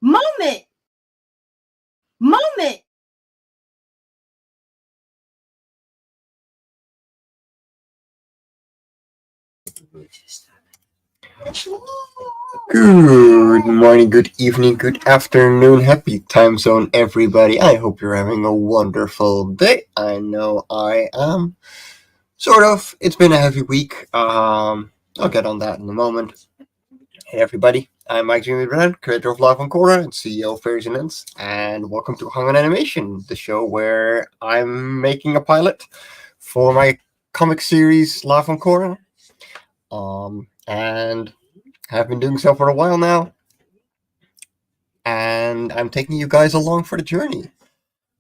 Moment! Moment! Good morning, good evening, good afternoon, happy time zone, everybody. I hope you're having a wonderful day. I know I am. Sort of. It's been a heavy week. I'll get on that in a moment. Hey, everybody. I'm Mike Jimmy Brand, creator of Life On Cora and CEO of Fairies and Ants, and welcome to Hung on Animation, the show where I'm making a pilot for my comic series Life On Cora. And have been doing so for a while now, and I'm taking you guys along for the journey.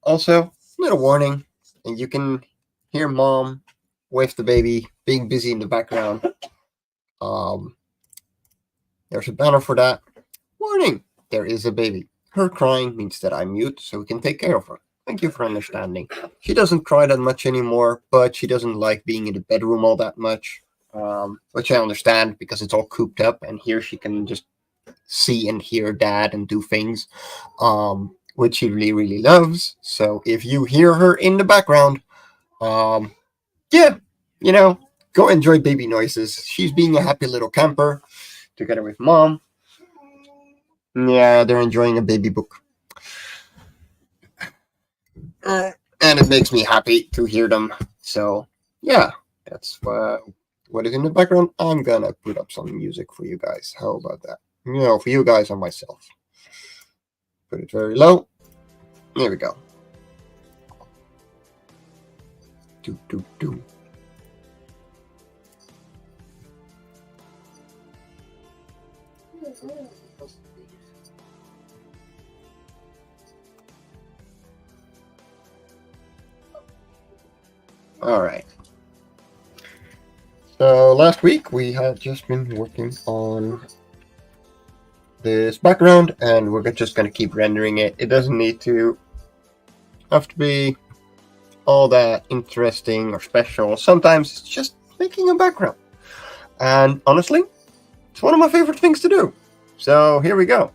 Also, little warning, and you can hear Mom with the baby being busy in the background. There's a banner for that. Warning, there is a baby. Her crying means that I'm mute, so we can take care of her. Thank you for understanding. She doesn't cry that much anymore, but she doesn't like being in the bedroom all that much, which I understand because it's all cooped up, and here she can just see and hear Dad and do things, which she really, really loves. So if you hear her in the background, yeah, go enjoy baby noises. She's being a happy little camper together with Mom. Yeah, they're enjoying a baby book. And it makes me happy to hear them. So, yeah, that's what is in the background. I'm gonna put up some music for you guys. How about that? For you guys and myself. Put it very low. There we go. Do, do, do. All right. So last week we had just been working on this background, and we're just going to keep rendering it. It doesn't need to have to be all that interesting or special. Sometimes it's just making a background. And honestly, it's one of my favorite things to do. So here we go.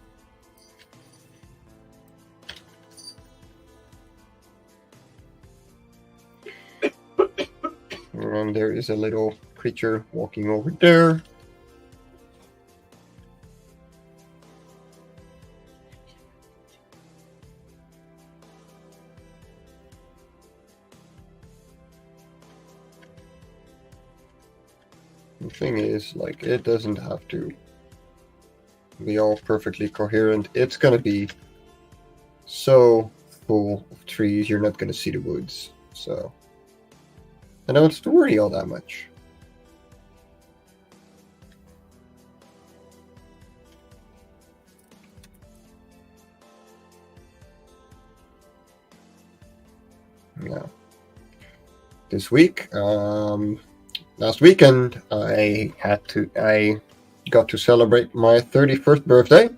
And there is a little creature walking over there. The thing is, it doesn't have to be all perfectly coherent. It's gonna be so full of trees, you're not gonna see the woods. So I don't have to worry all that much. Now, this week, last weekend, I got to celebrate my 31st birthday,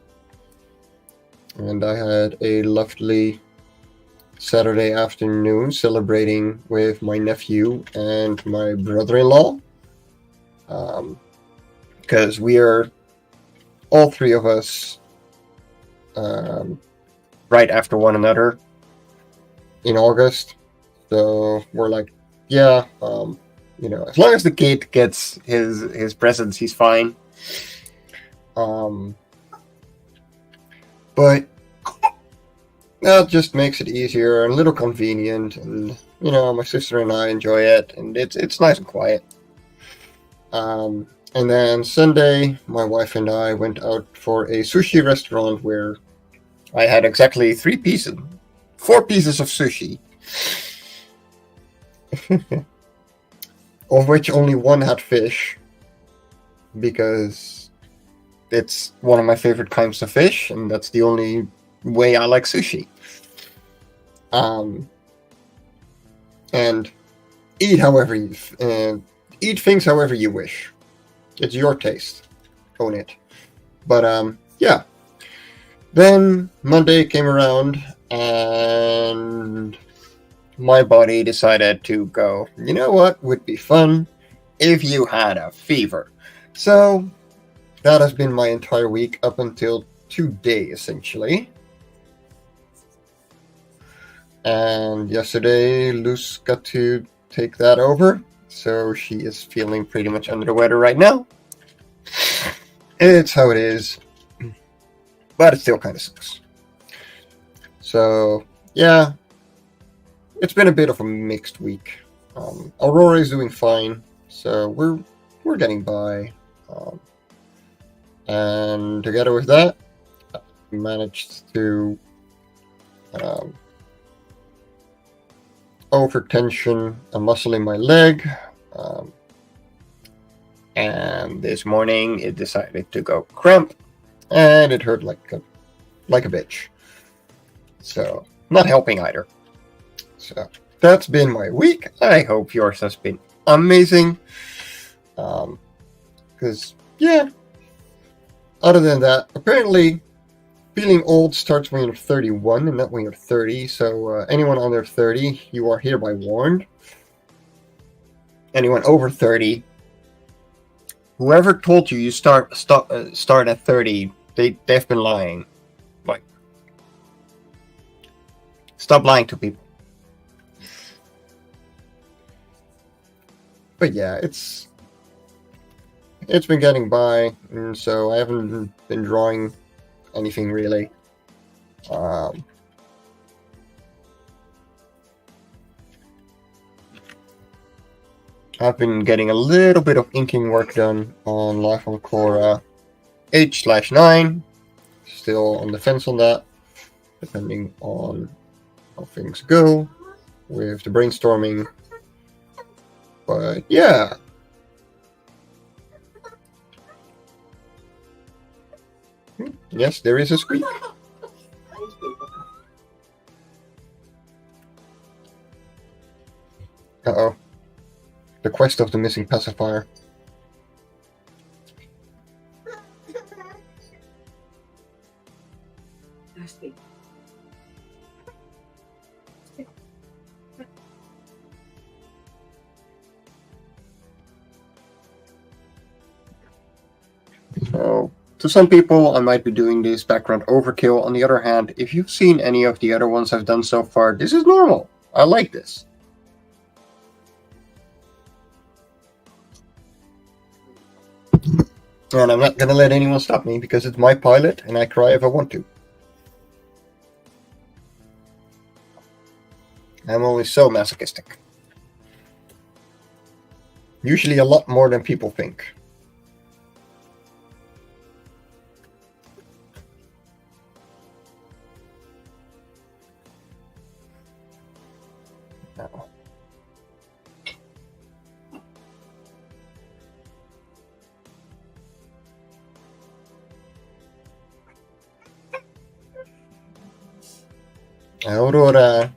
and I had a lovely Saturday afternoon celebrating with my nephew and my brother-in-law, because we are all three of us right after one another in August. So we're like, yeah, as long as the kid gets his presents, he's fine. But that just makes it easier and a little convenient, and my sister and I enjoy it, and it's nice and quiet. And then Sunday, my wife and I went out for a sushi restaurant where I had exactly 4 pieces of sushi. Of which only one had fish, because it's one of my favorite kinds of fish, and that's the only way I like sushi. And eat things however you wish. It's your taste. Own it. But yeah. Then Monday came around, and my body decided to go, you know what would be fun if you had a fever. So that has been my entire week up until today, essentially. And yesterday, Luz got to take that over, so she is feeling pretty much under the weather right now. It's how it is, but it still kind of sucks. So, yeah, it's been a bit of a mixed week. Aurora is doing fine, so we're getting by. And together with that, we managed to overtension a muscle in my leg, and this morning it decided to go cramp, and it hurt like a bitch. So not helping either. So that's been my week. I hope yours has been amazing. Because yeah, other than that, apparently feeling old starts when you're 31 and not when you're 30. So anyone under 30, you are hereby warned. Anyone over 30, whoever told you start at 30, they've been lying. Like, stop lying to people. But yeah, it's been getting by, and so I haven't been drawing anything really. I've been getting a little bit of inking work done on Life On Cora 8/9. Still on the fence on that, depending on how things go with the brainstorming. But yeah. Yes, there is a squeak. Uh-oh. The quest of the missing pacifier. So, to some people, I might be doing this background overkill. On the other hand, if you've seen any of the other ones I've done so far, this is normal. I like this. And I'm not going to let anyone stop me because it's my pilot and I cry if I want to. I'm only so masochistic. Usually a lot more than people think. No. Aurora.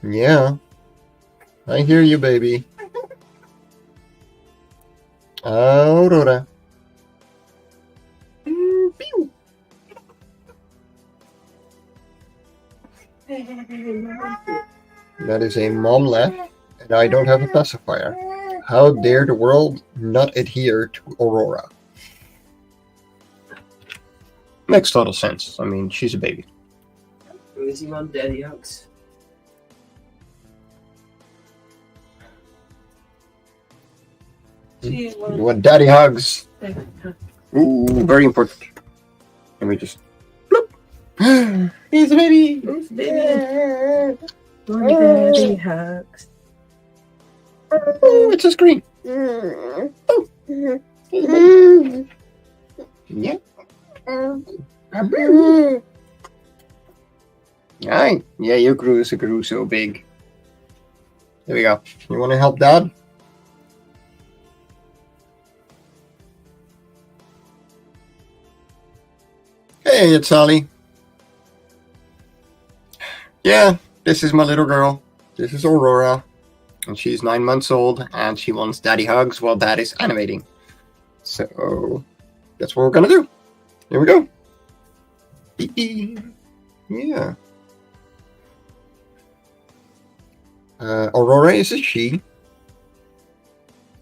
Yeah. I hear you, baby. Aurora. Pew. That is a mom laugh, and I don't have a pacifier. How dare the world not adhere to Aurora? Makes total sense. I mean, she's a baby. Is your mum daddy hugs? You want daddy hugs? Ooh, very important. Let me just bloop. He's a baby. He's a baby. Daddy hugs. Oh, it's a screen. Oh. Yeah. Aye. Yeah, you grew so big. There we go. You want to help Dad? Hey, it's Sally. Yeah, this is my little girl. This is Aurora. And she's 9 months old, and she wants daddy hugs while Dad is animating. So, that's what we're gonna do. Here we go. Yeah. Aurora is a she.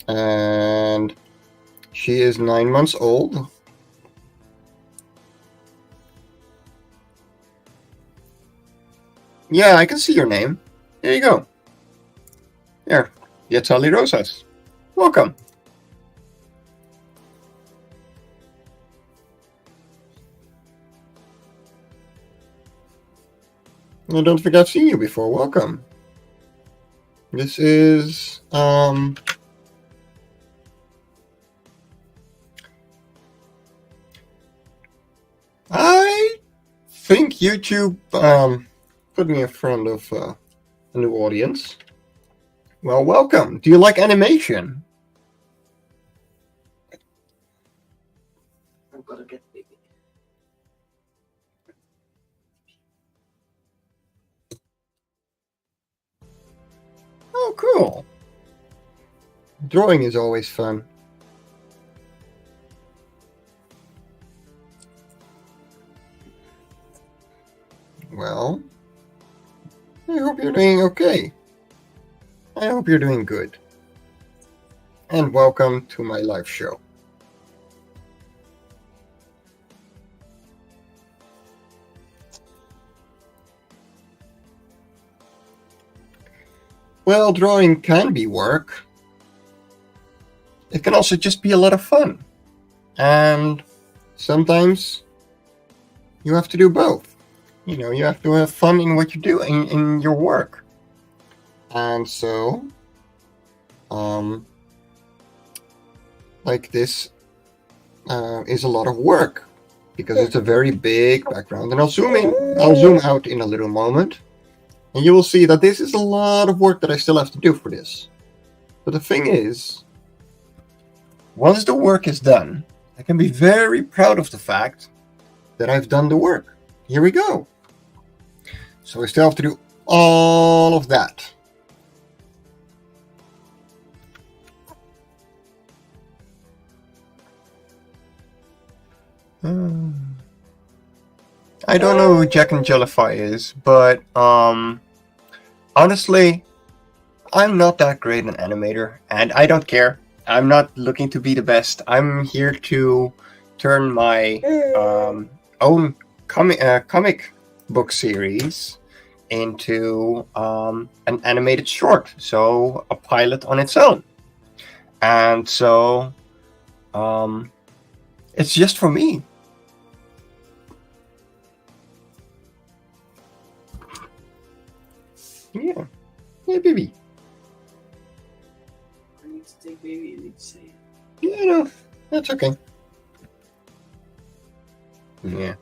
And she is 9 months old. Yeah, I can see your name. There you go. There, Yatali Rosas. Welcome. I don't think I've seen you before. Welcome. This is I think YouTube put me in front of a new audience. Well, welcome. Do you like animation? I'm gonna get baby. Oh, cool. Drawing is always fun. Well, I hope you're doing okay. I hope you're doing good. And welcome to my live show. Well, drawing can be work. It can also just be a lot of fun. And sometimes you have to do both. You know, you have to have fun in what you do in your work. And so, like this is a lot of work because it's a very big background. And I'll zoom out in a little moment. And you will see that this is a lot of work that I still have to do for this. But the thing is, once the work is done, I can be very proud of the fact that I've done the work. Here we go. So I still have to do all of that. I don't know who Jack and Jellify is, but honestly, I'm not that great an animator, and I don't care. I'm not looking to be the best. I'm here to turn my own comic book series into an animated short, so a pilot on its own. And so it's just for me. Yeah, baby. I need to take baby. I need to say it. Yeah, no, that's okay. Yeah.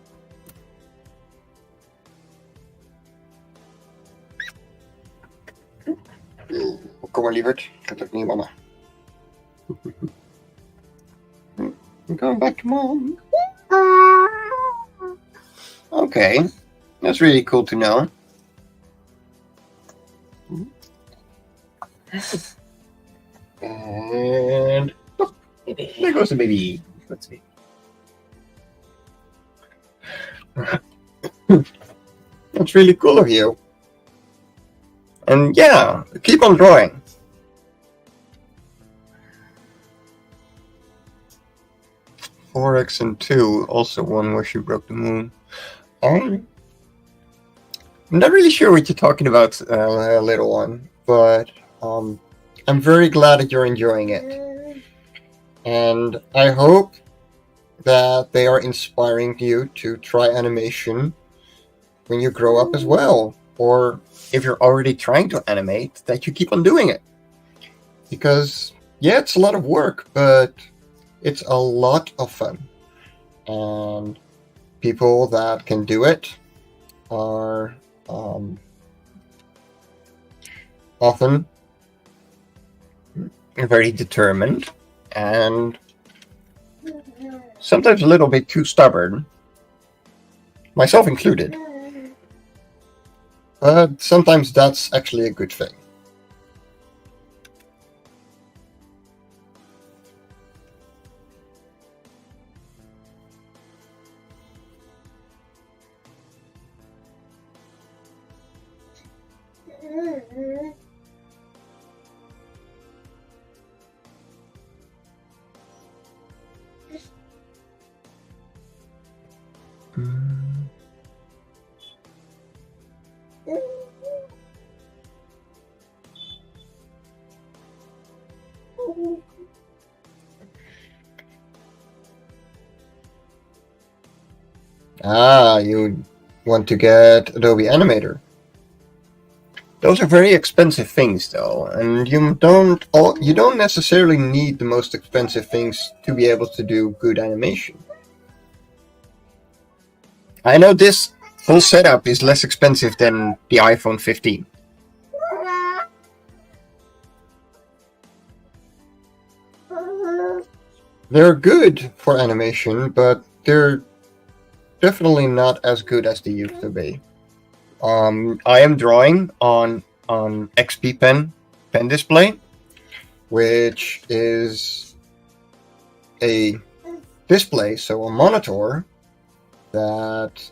Kom maar, lieverd. Gaat ook niet, mama. I'm going back to mom. Okay, that's really cool to know. And oh, there goes the baby. Let's see. That's really cool of you. And yeah, keep on drawing. Forex and 2, also one where she broke the moon. I'm not really sure what you're talking about, little one, but I'm very glad that you're enjoying it. And I hope that they are inspiring you to try animation when you grow up as well. Or if you're already trying to animate, that you keep on doing it. Because, yeah, it's a lot of work, but it's a lot of fun. And people that can do it are often very determined and sometimes a little bit too stubborn, myself included. But sometimes that's actually a good thing. You want to get Adobe Animator. Those are very expensive things, though, and you don't necessarily need the most expensive things to be able to do good animation. I know this whole setup is less expensive than the iPhone 15. They're good for animation, but they're definitely not as good as they used to be. I am drawing on XP pen display, which is a display, so a monitor that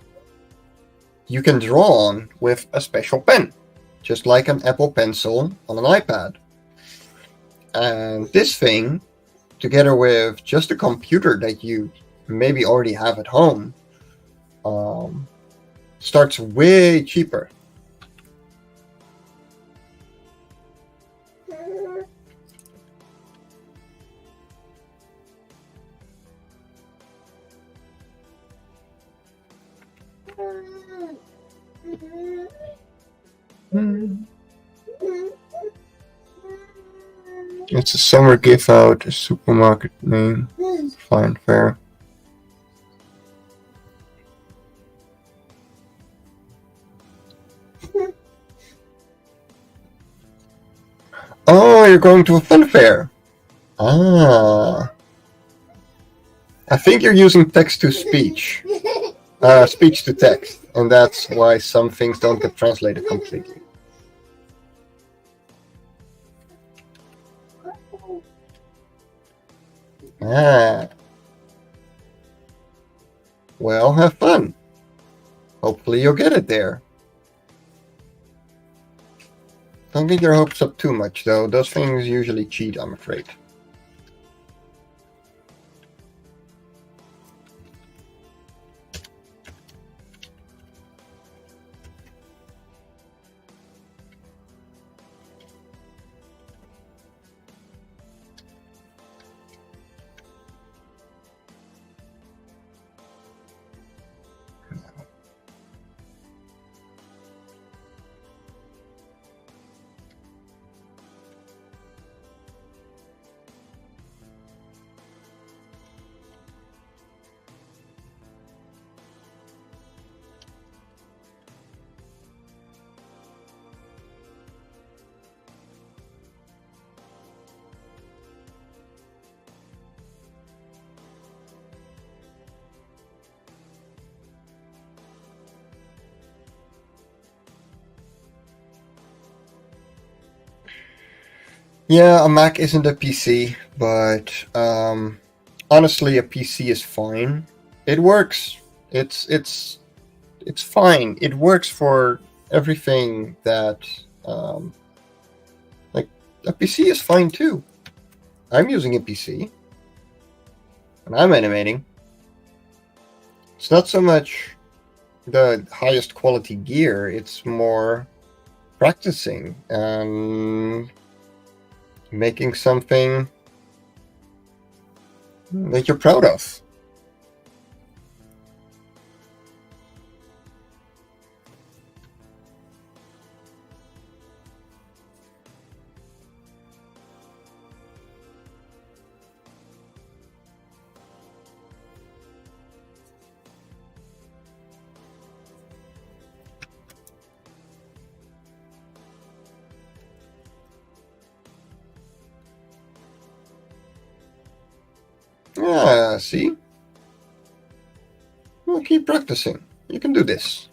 you can draw on with a special pen, just like an Apple Pencil on an iPad. And this thing, together with just a computer that you maybe already have at home, starts way cheaper. It's a summer gift out, a supermarket name. Fine, fair. Oh, you're going to a fun fair. Ah. I think you're using text to speech. Speech to text. And that's why some things don't get translated completely. Ah. Well, have fun. Hopefully you'll get it there. Don't get your hopes up too much, though. Those things usually cheat, I'm afraid. Yeah, a Mac isn't a PC, but honestly, a PC is fine. It works. It's fine. It works for everything that like a PC is fine too. I'm using a PC and I'm animating. It's not so much the highest quality gear, it's more practicing and making something that you're proud of. Yeah, see? Well, keep practicing. You can do this.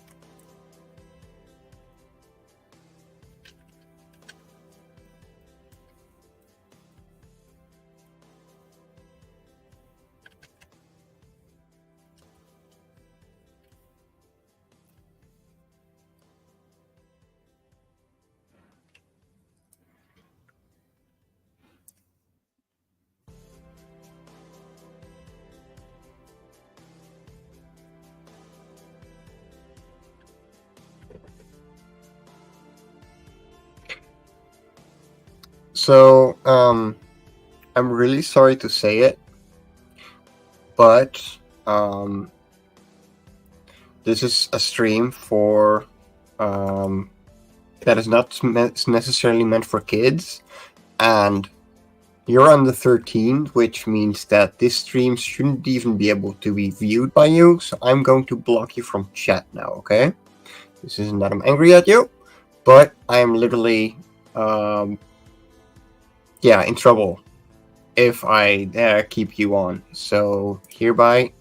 So, I'm really sorry to say it, but This is a stream for that is not necessarily meant for kids, and you're under 13, which means that this stream shouldn't even be able to be viewed by you, so I'm going to block you from chat now, okay? This isn't that I'm angry at you, but I am literally, in trouble if I keep you on. So hereby,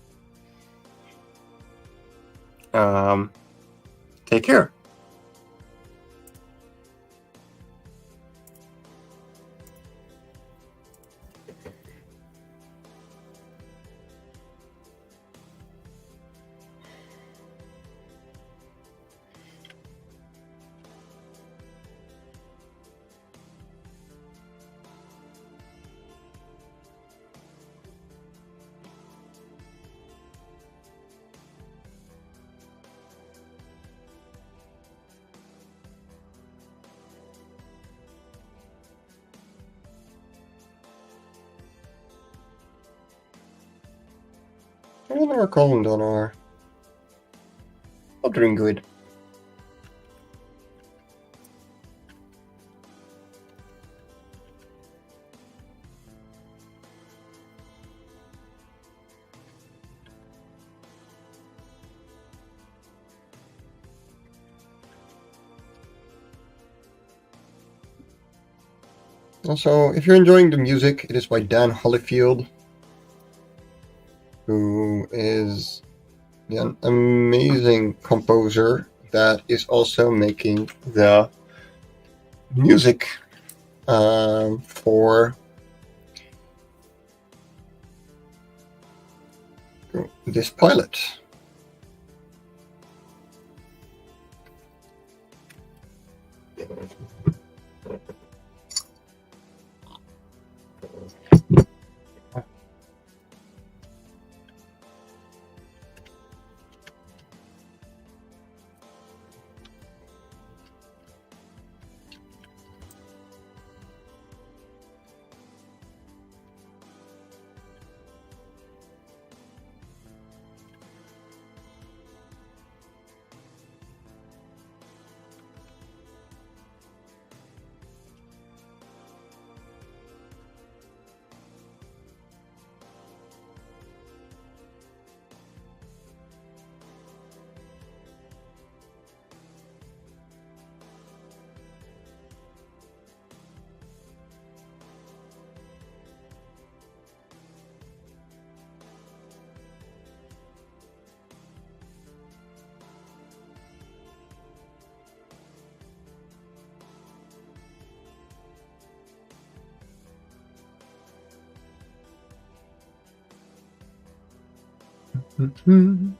take care. I don't know where Colin don't know. I'm doing good. Also, if you're enjoying the music, it is by Dan Hollifield, who is an amazing composer that is also making the music for this pilot. Mm-hmm.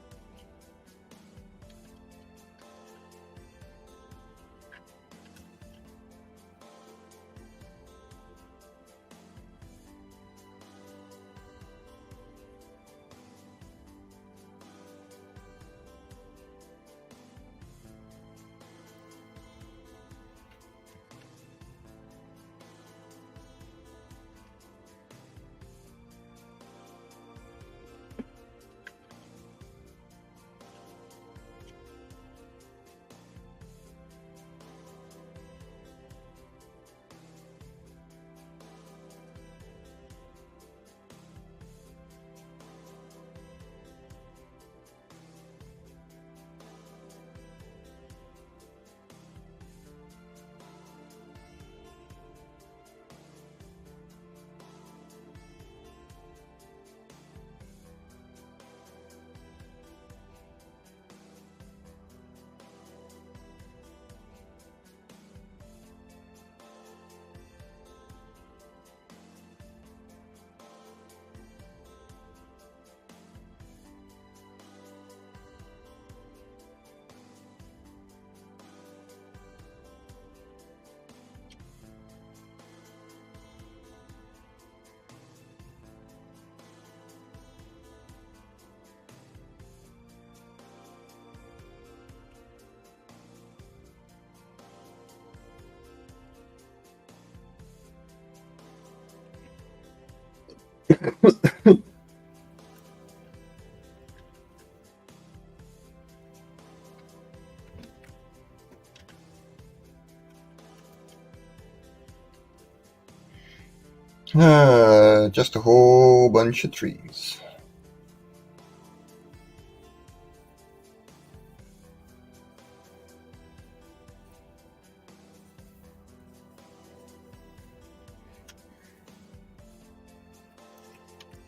Just a whole bunch of trees.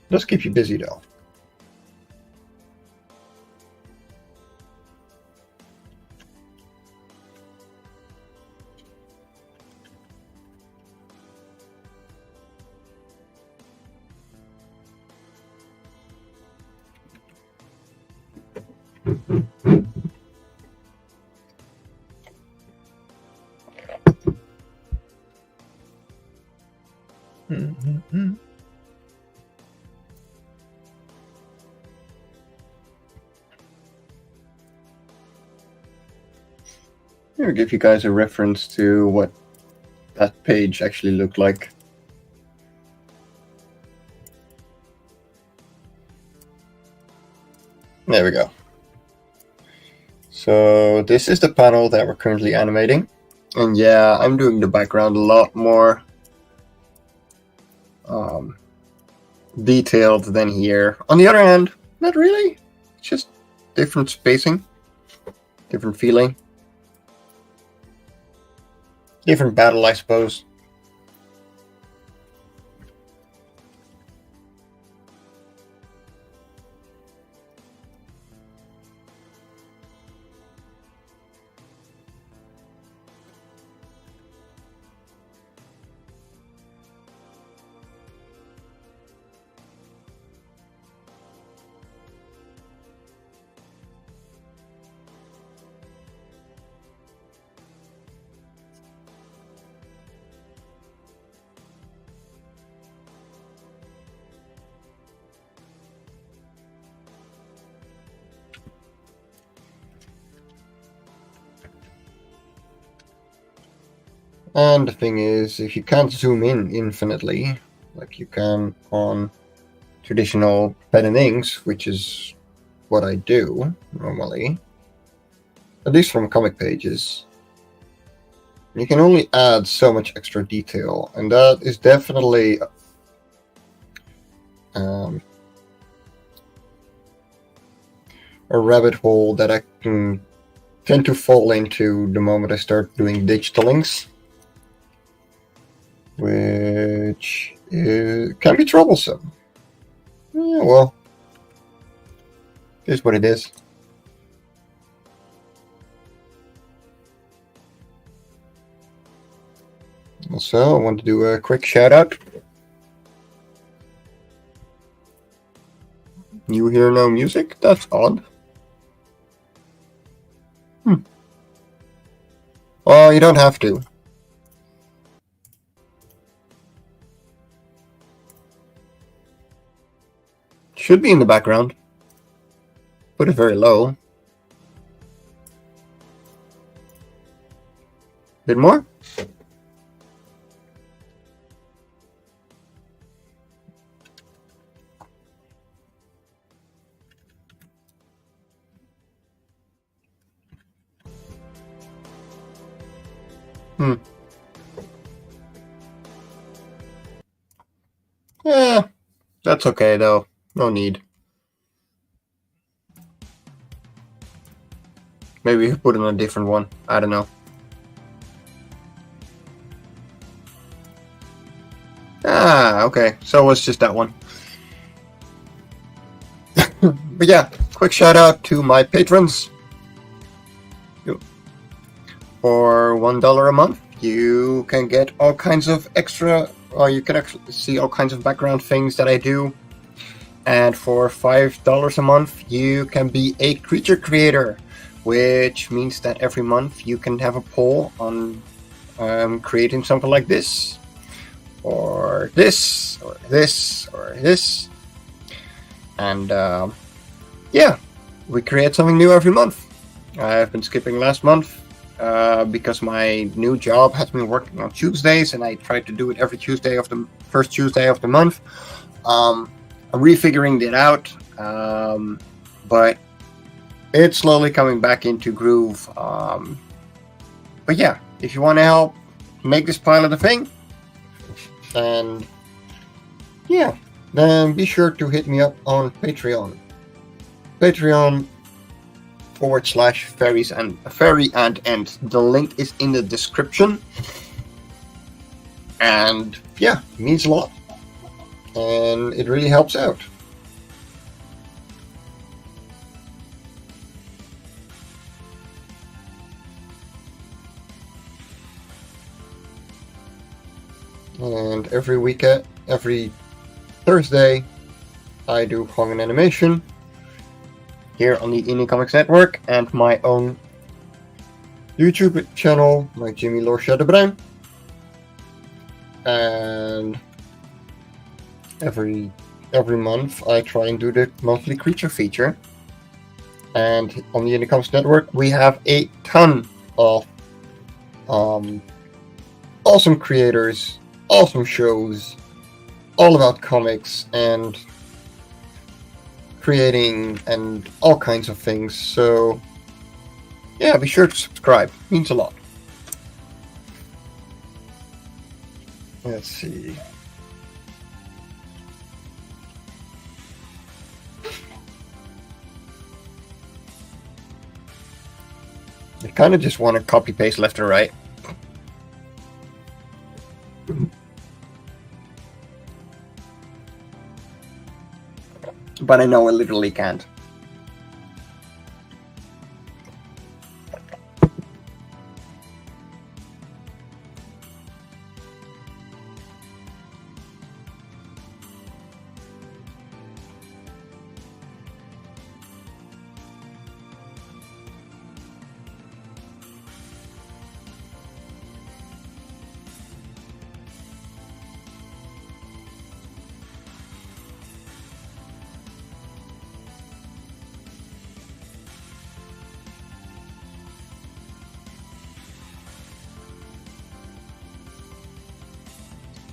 Does keep you busy though. Here, give you guys a reference to what that page actually looked like. There we go. So this is the panel that we're currently animating. And yeah, I'm doing the background a lot more detailed than here. On the other hand, not really. It's just different spacing, different feeling, different battle, I suppose. And the thing is, if you can't zoom in infinitely, like you can on traditional pen and inks, which is what I do normally, at least from comic pages, you can only add so much extra detail, and that is definitely a rabbit hole that I can tend to fall into the moment I start doing digital inks, which can be troublesome. Yeah, well, here's what it is. Also, I want to do a quick shout out. You hear no music? That's odd. Well, you don't have to. Should be in the background. Put it very low. Bit more? Yeah, that's okay though. No need. Maybe put in a different one. I don't know. Ah, okay. So it was just that one. But yeah, quick shout out to my patrons. For $1 a month, you can get all kinds of extra, or you can actually see all kinds of background things that I do. And for $5 a month, you can be a creature creator, which means that every month you can have a poll on creating something like this, or this, or this, or this. And yeah, we create something new every month. I've been skipping last month because my new job has been working on Tuesdays, and I tried to do it every Tuesday of the first Tuesday of the month. I'm refiguring it out, but it's slowly coming back into groove. But yeah, if you want to help make this pilot a thing, and Yeah, then be sure to hit me up on Patreon. Patreon.com/fairy and end. The link is in the description. And yeah, it means a lot. And it really helps out. And every Thursday, I do Hong and Animation here on the Indie Comics Network and my own YouTube channel, like Jimmy Lorcia de Bruin. And every month, I try and do the monthly creature feature. And on the Indie Comics Network, we have a ton of awesome creators, awesome shows, all about comics and creating and all kinds of things. So yeah, be sure to subscribe. It means a lot. Let's see. I kind of just want to copy paste left and right. But I know I literally can't.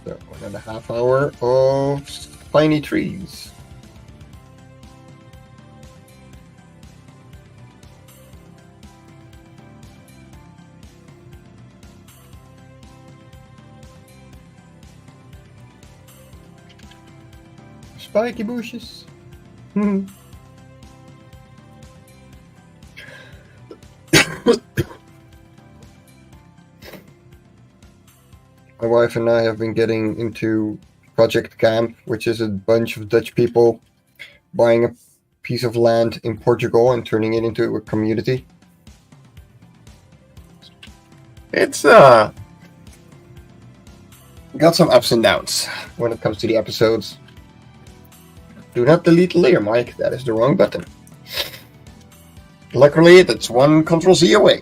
So 1.5 hours of spiny trees. Spiky bushes. My wife and I have been getting into Project Camp, which is a bunch of Dutch people buying a piece of land in Portugal and turning it into a community. It's got some ups and downs when it comes to the episodes. Do not delete the layer, Mike. That is the wrong button. Luckily, that's one Ctrl-Z away.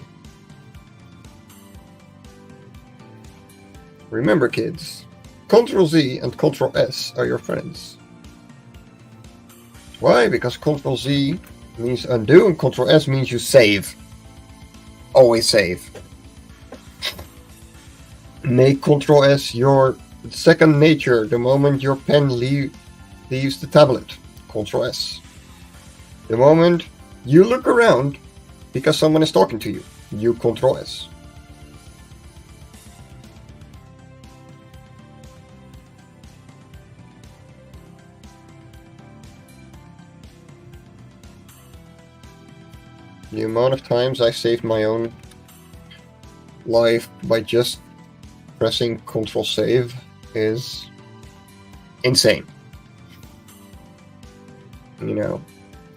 Remember, kids, Ctrl-Z and Ctrl-S are your friends. Why? Because Ctrl-Z means undo and Ctrl-S means you save. Always save. Make Ctrl-S your second nature the moment your pen leaves the tablet. Ctrl-S. The moment you look around because someone is talking to you, you Ctrl-S. The amount of times I saved my own life by just pressing Ctrl Save is insane. You know,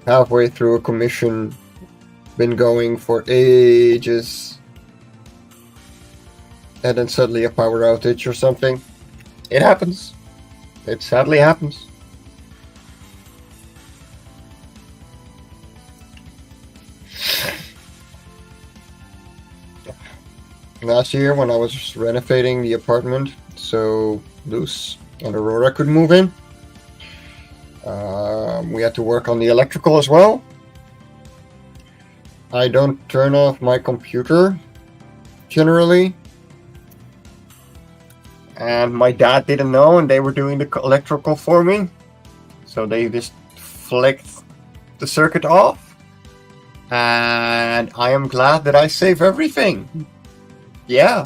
halfway through a commission, been going for ages, and then suddenly a power outage or something. It happens. It sadly happens. Last year, when I was renovating the apartment so Luce and Aurora could move in, we had to work on the electrical as well. I don't turn off my computer generally, and my dad didn't know, and they were doing the electrical for me, so they just flicked the circuit off, and I am glad that I save everything. Yeah,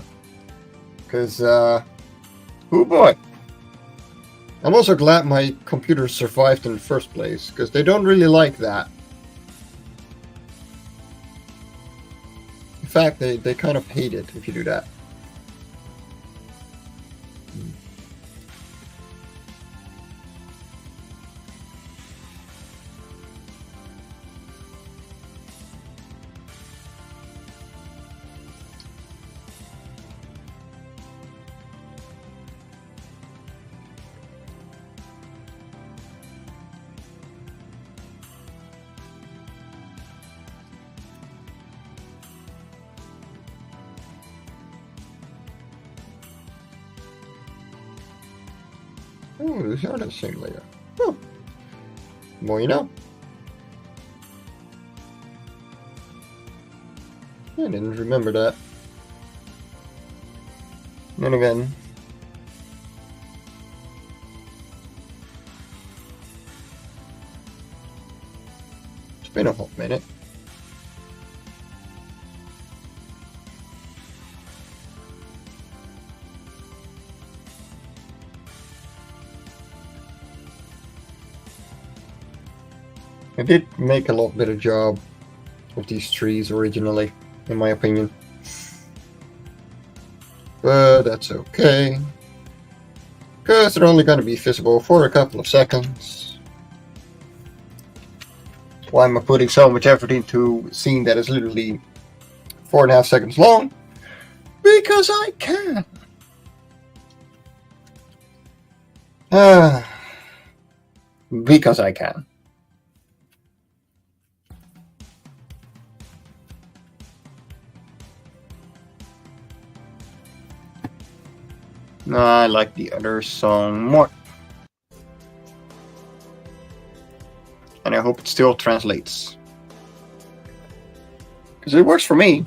because, oh boy. I'm also glad my computer survived in the first place, because they don't really like that. In fact, they kind of hate it if you do that. Oh, these are the same layer. Oh, more you know. I didn't remember that. Then again, it's been a hot minute. I did make a lot better job of these trees originally, in my opinion. But that's okay, because they're only going to be visible for a couple of seconds. Why am I putting so much effort into a scene that is literally 4.5 seconds long? Because I can. Because I can. I like the other song more. And I hope it still translates. Because it works for me.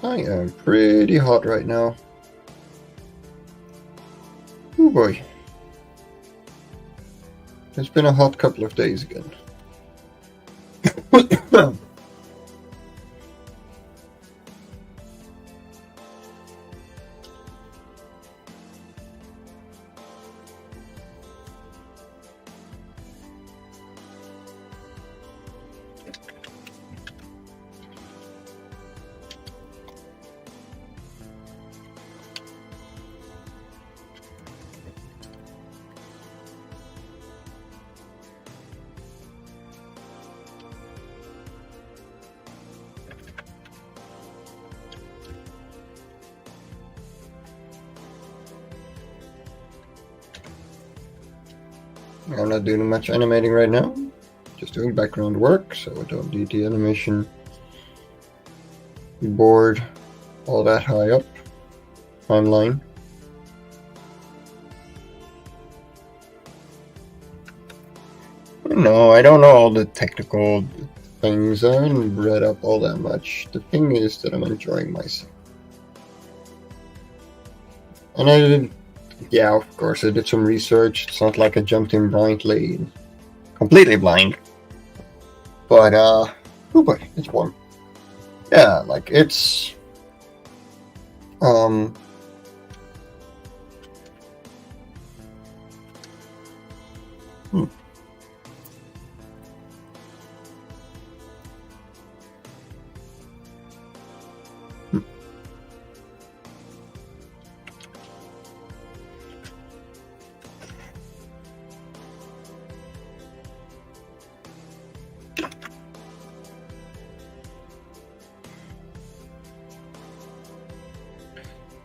I am pretty hot right now. Oh boy. It's been a hot couple of days again. I'm not doing much animating right now. Just doing background work, so I don't need the animation board all that high up. Timeline. No, I don't know all the technical things. I haven't read up all that much. The thing is that I'm enjoying myself. And I did, yeah, of course, I did some research. It's not like I jumped in blindly, completely blind. But, oh boy, it's warm. Yeah, like, it's, um, hmm.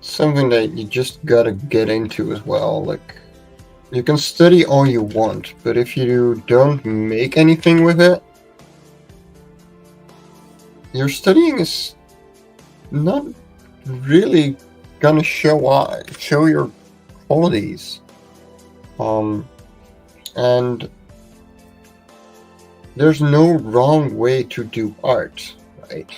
Something that you just gotta get into as well. Like, you can study all you want, but if you don't make anything with it, your studying is not really gonna show your qualities. And there's no wrong way to do art, right?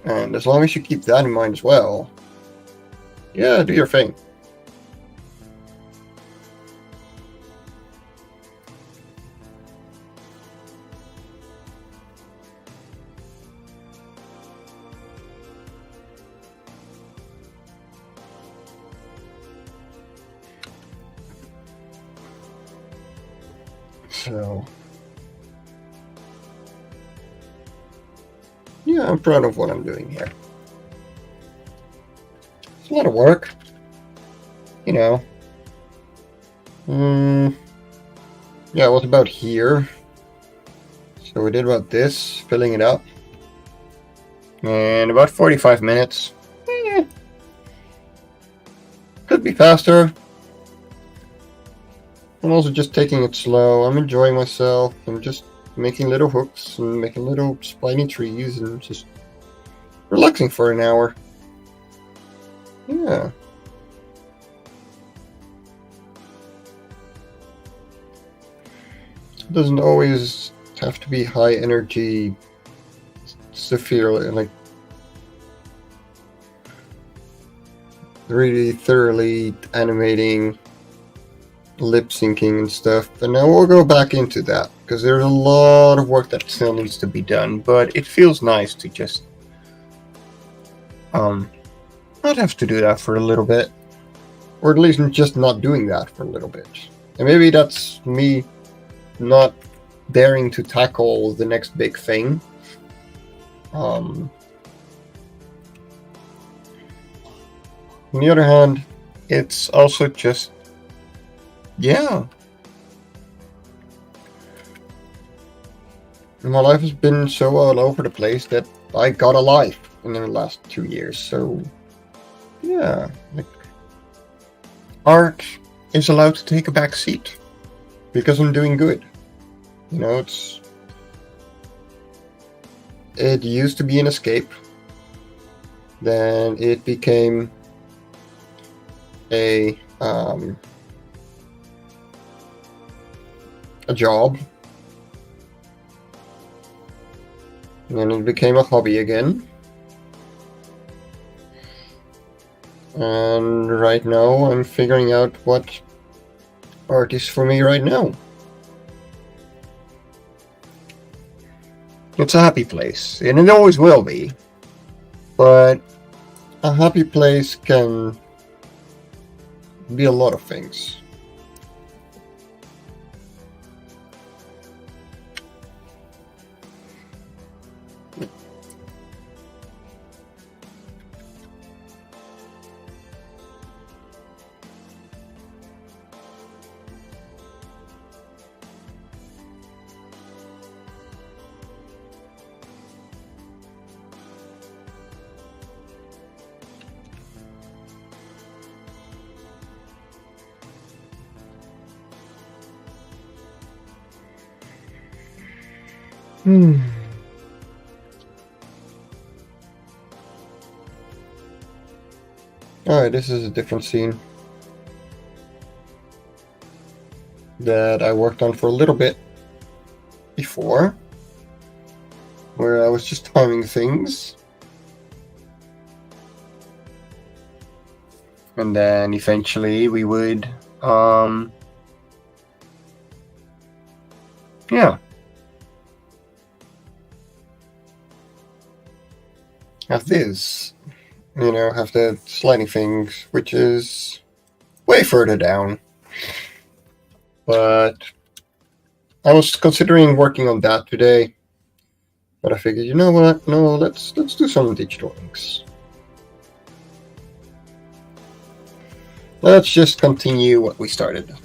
And as long as you keep that in mind as well, yeah, do your thing. So, yeah, I'm proud of what I'm doing here. It's a lot of work, you know. Yeah, what about here? So we did about this, filling it up. And about 45 minutes. Could be faster. I'm also just taking it slow. I'm enjoying myself. I'm just making little hooks and making little spiny trees and just relaxing for an hour. Yeah. It doesn't always have to be high energy, severe, like really thoroughly animating, lip syncing and stuff. But now we'll go back into that because there's a lot of work that still needs to be done. But it feels nice to just not have to do that for a little bit, or at least just not doing that for a little bit. And maybe that's me not daring to tackle the next big thing. On the other hand, it's also just, yeah. My life has been so all over the place that I got a life in the last 2 years. So, yeah, like, art is allowed to take a back seat because I'm doing good. You know, it used to be an escape. Then it became a job. And then it became a hobby again. And right now I'm figuring out what art is for me right now. It's a happy place, and it always will be. But a happy place can be a lot of things. Hmm. Alright, this is a different scene that I worked on for a little bit before, where I was just timing things. And then eventually we would, yeah, have this, have the sliding things, which is way further down. But I was considering working on that today, but I figured, you know what? No, let's do some digital inks. Let's just continue what we started.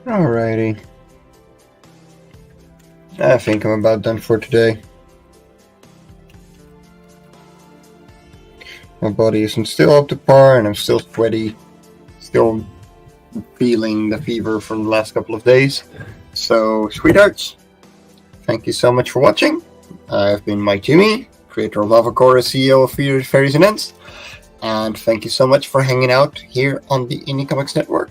Alrighty. I think I'm about done for today. My body isn't still up to par and I'm still sweaty. Still feeling the fever from the last couple of days. So, sweethearts, thank you so much for watching. I've been Mike Jimmy, creator of Life On Cora, CEO of Fairies and Ends. And thank you so much for hanging out here on the Indie Comics Network.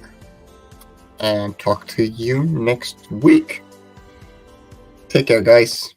And talk to you next week. Take care, guys.